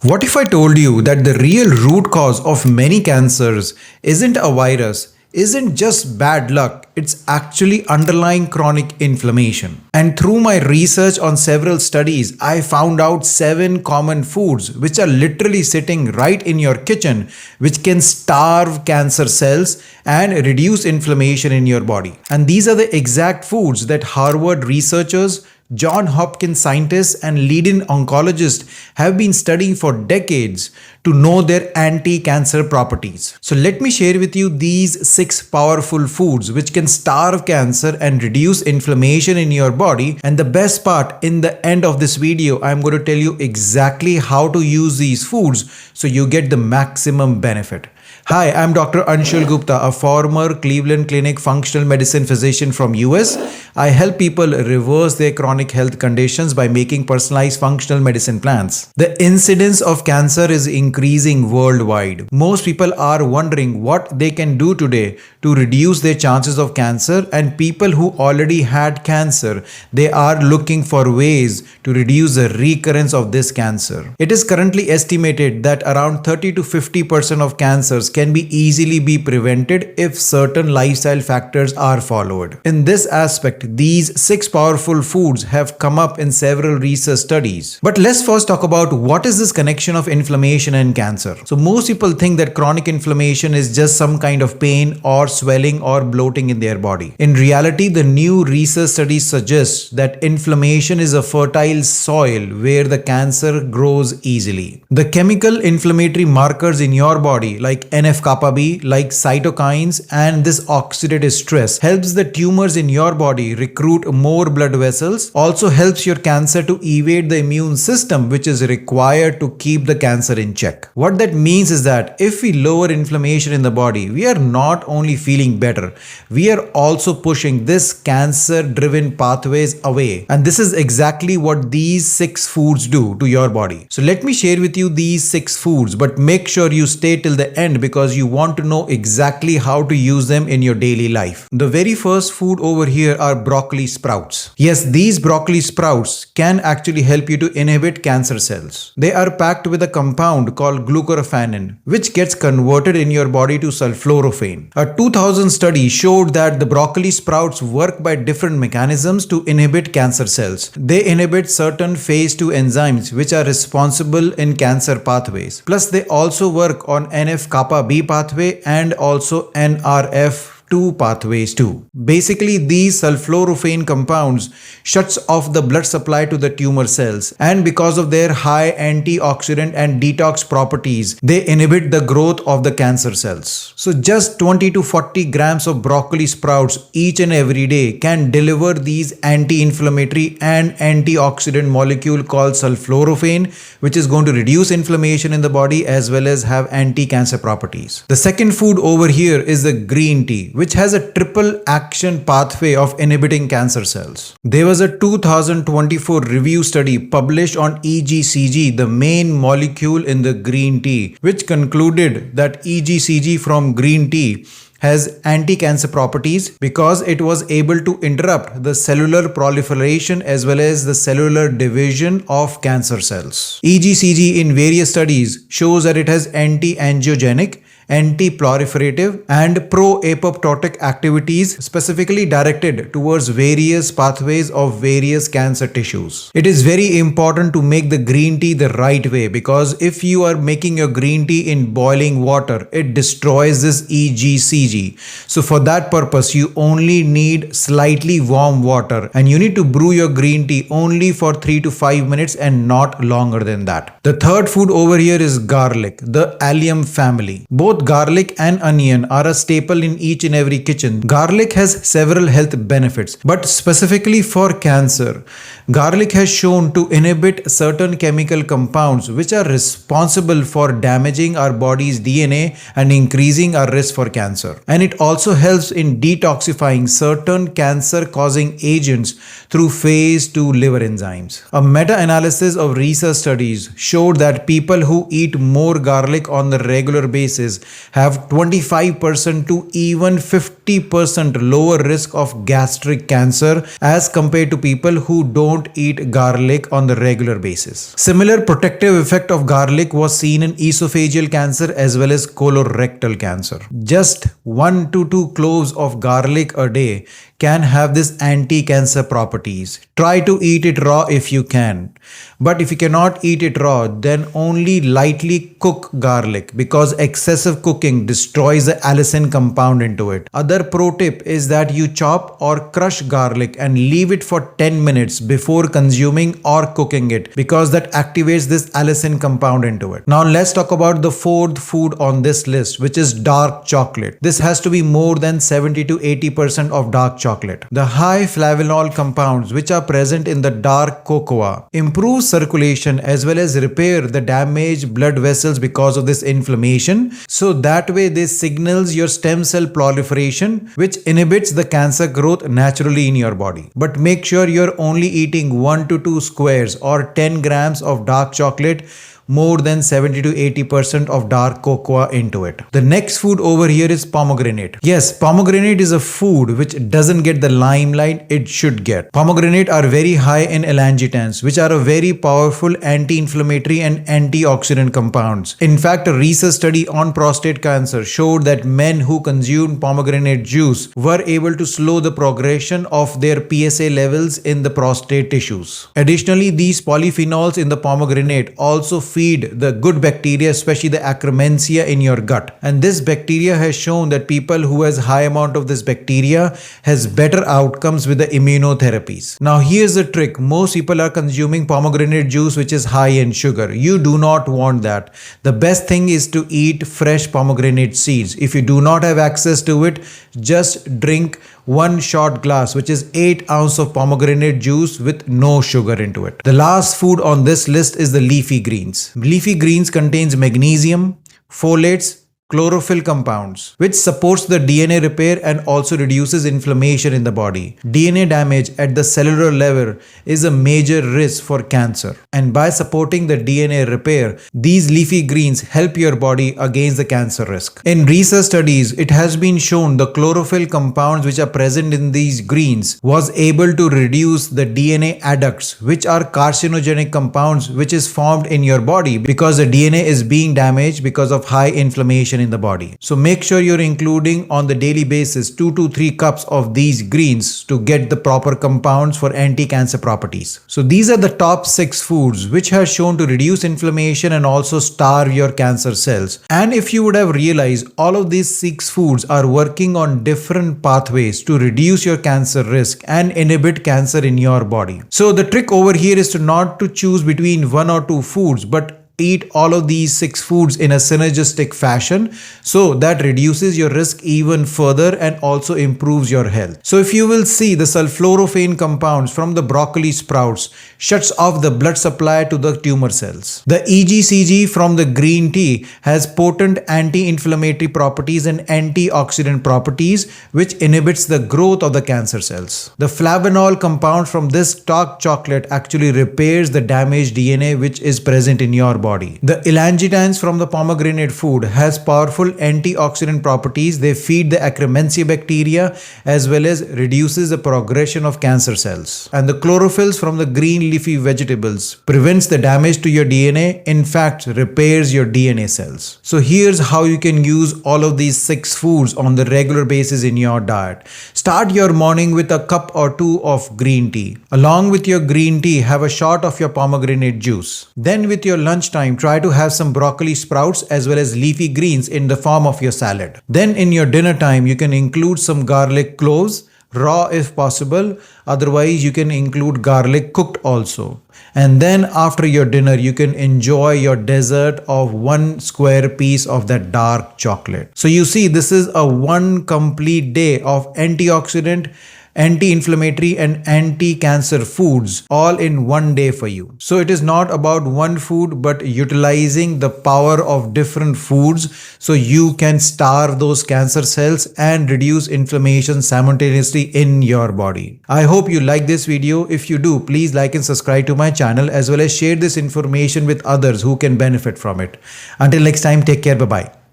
What if I told you that the real root cause of many cancers isn't a virus, isn't just bad luck, it's actually underlying chronic inflammation? And through my research on several studies, I found out 7 common foods which are literally sitting right in your kitchen, which can starve cancer cells and reduce inflammation in your body. And these are the exact foods that Harvard researchers, John Hopkins scientists and leading oncologists have been studying for decades to know their anti-cancer properties. So let me share with you these 6 powerful foods which can starve cancer and reduce inflammation in your body. And the best part, in the end of this video, I'm going to tell you exactly how to use these foods so you get the maximum benefit. Hi, I'm Dr. Anshul Gupta, a former Cleveland Clinic functional medicine physician from US. I help people reverse their chronic health conditions by making personalized functional medicine plans. The incidence of cancer is increasing worldwide. Most people are wondering what they can do today to reduce their chances of cancer, and people who already had cancer, they are looking for ways to reduce the recurrence of this cancer. It is currently estimated that around 30 to 50% of cancers can easily be prevented if certain lifestyle factors are followed. In this aspect, these 6 powerful foods have come up in several research studies. But let's first talk about what is this connection of inflammation and cancer. So most people think that chronic inflammation is just some kind of pain or swelling or bloating in their body. In reality, the new research studies suggest that inflammation is a fertile soil where the cancer grows easily. The chemical inflammatory markers in your body like NF-kappa B, like cytokines, and this oxidative stress helps the tumors in your body recruit more blood vessels, also helps your cancer to evade the immune system which is required to keep the cancer in check. What that means is that if we lower inflammation in the body, we are not only feeling better, we are also pushing this cancer-driven pathways away. And this is exactly what these 6 foods do to your body. So let me share with you these 6 foods, but make sure you stay till the end because you want to know exactly how to use them in your daily life. The very first food over here are broccoli sprouts. Yes, these broccoli sprouts can actually help you to inhibit cancer cells. They are packed with a compound called glucoraphanin, which gets converted in your body to sulforaphane. A 2000 study showed that the broccoli sprouts work by different mechanisms to inhibit cancer cells. They inhibit certain phase 2 enzymes which are responsible in cancer pathways. Plus, they also work on NF-kappa B pathway and also NRF2 pathways too. Basically, these sulforaphane compounds shuts off the blood supply to the tumor cells, and because of their high antioxidant and detox properties, they inhibit the growth of the cancer cells. So just 20 to 40 grams of broccoli sprouts each and every day can deliver these anti-inflammatory and antioxidant molecule called sulforaphane, which is going to reduce inflammation in the body as well as have anti-cancer properties. The second food over here is the green tea, which has a triple action pathway of inhibiting cancer cells. There was a 2024 review study published on EGCG, the main molecule in the green tea, which concluded that EGCG from green tea has anti-cancer properties because it was able to interrupt the cellular proliferation as well as the cellular division of cancer cells. EGCG in various studies shows that it has anti-angiogenic, anti-proliferative and pro-apoptotic activities specifically directed towards various pathways of various cancer tissues. It is very important to make the green tea the right way because if you are making your green tea in boiling water, it destroys this EGCG. So for that purpose, you only need slightly warm water and you need to brew your green tea only for 3 to 5 minutes and not longer than that. The third food over here is garlic, the allium family. Both garlic and onion are a staple in each and every kitchen. Garlic has several health benefits, but specifically for cancer, garlic has shown to inhibit certain chemical compounds which are responsible for damaging our body's DNA and increasing our risk for cancer. And it also helps in detoxifying certain cancer-causing agents through phase 2 liver enzymes. A meta-analysis of research studies showed that people who eat more garlic on a regular basis have 25% to even 50% lower risk of gastric cancer as compared to people who don't eat garlic on the regular basis. Similar protective effect of garlic was seen in esophageal cancer as well as colorectal cancer. Just 1 to 2 cloves of garlic a day can have this anti-cancer properties. Try to eat it raw if you can. But if you cannot eat it raw, then only lightly cook garlic because excessive cooking destroys the allicin compound into it. Other pro tip is that you chop or crush garlic and leave it for 10 minutes before consuming or cooking it because that activates this allicin compound into it. Now let's talk about the fourth food on this list, which is dark chocolate. This has to be more than 70 to 80% of dark chocolate. The high flavanol compounds which are present in the dark cocoa improve circulation as well as repair the damaged blood vessels because of this inflammation. So that way this signals your stem cell proliferation, which inhibits the cancer growth naturally in your body. But make sure you're only eating 1 to 2 squares or 10 grams of dark chocolate, more than 70 to 80% of dark cocoa into it. The next food over here is pomegranate. Yes, pomegranate is a food which doesn't get the limelight it should get. Pomegranate are very high in elangitans, which are a very powerful anti-inflammatory and antioxidant compounds. In fact, a research study on prostate cancer showed that men who consumed pomegranate juice were able to slow the progression of their PSA levels in the prostate tissues. Additionally, these polyphenols in the pomegranate also feed the good bacteria, especially the Akkermansia in your gut. And this bacteria has shown that people who has high amount of this bacteria has better outcomes with the immunotherapies. Now here's the trick. Most people are consuming pomegranate juice which is high in sugar. You do not want that. The best thing is to eat fresh pomegranate seeds. If you do not have access to it, just drink 1 shot glass, which is 8 ounces of pomegranate juice with no sugar into it. The last food on this list is the leafy greens. Leafy greens contains magnesium, folates, chlorophyll compounds, which supports the DNA repair and also reduces inflammation in the body. DNA damage at the cellular level is a major risk for cancer. And by supporting the DNA repair, these leafy greens help your body against the cancer risk. In research studies, it has been shown the chlorophyll compounds which are present in these greens was able to reduce the DNA adducts, which are carcinogenic compounds which is formed in your body because the DNA is being damaged because of high inflammation in the body. So make sure you're including on the daily basis 2 to 3 cups of these greens to get the proper compounds for anti-cancer properties. So these are the top 6 foods which have shown to reduce inflammation and also starve your cancer cells. And if you would have realized, all of these 6 foods are working on different pathways to reduce your cancer risk and inhibit cancer in your body. So the trick over here is to not to choose between 1 or 2 foods, but eat all of these 6 foods in a synergistic fashion, so that reduces your risk even further and also improves your health. So if you will see, the sulforaphane compounds from the broccoli sprouts shuts off the blood supply to the tumor cells. The EGCG from the green tea has potent anti-inflammatory properties and antioxidant properties which inhibits the growth of the cancer cells. The flavanol compound from this dark chocolate actually repairs the damaged DNA which is present in your body. The elangitans from the pomegranate food has powerful antioxidant properties. They feed the Akkermansia bacteria as well as reduces the progression of cancer cells. And the chlorophylls from the green leafy vegetables prevents the damage to your DNA, in fact repairs your DNA cells. So here's how you can use all of these 6 foods on the regular basis in your diet. Start your morning with a cup or 2 of green tea. Along with your green tea, have a shot of your pomegranate juice. Then with your lunchtime, try to have some broccoli sprouts as well as leafy greens in the form of your salad. Then in your dinner time, you can include some garlic cloves, raw if possible. Otherwise, you can include garlic cooked also. And then after your dinner, you can enjoy your dessert of 1 square piece of that dark chocolate. So you see, this is a 1 complete day of antioxidant, anti-inflammatory and anti-cancer foods all in 1 day for you. So it is not about one food, but utilizing the power of different foods so you can starve those cancer cells and reduce inflammation simultaneously in your body. I hope you like this video. If you do, please like and subscribe to my channel as well as share this information with others who can benefit from it. Until next time, take care. Bye-bye.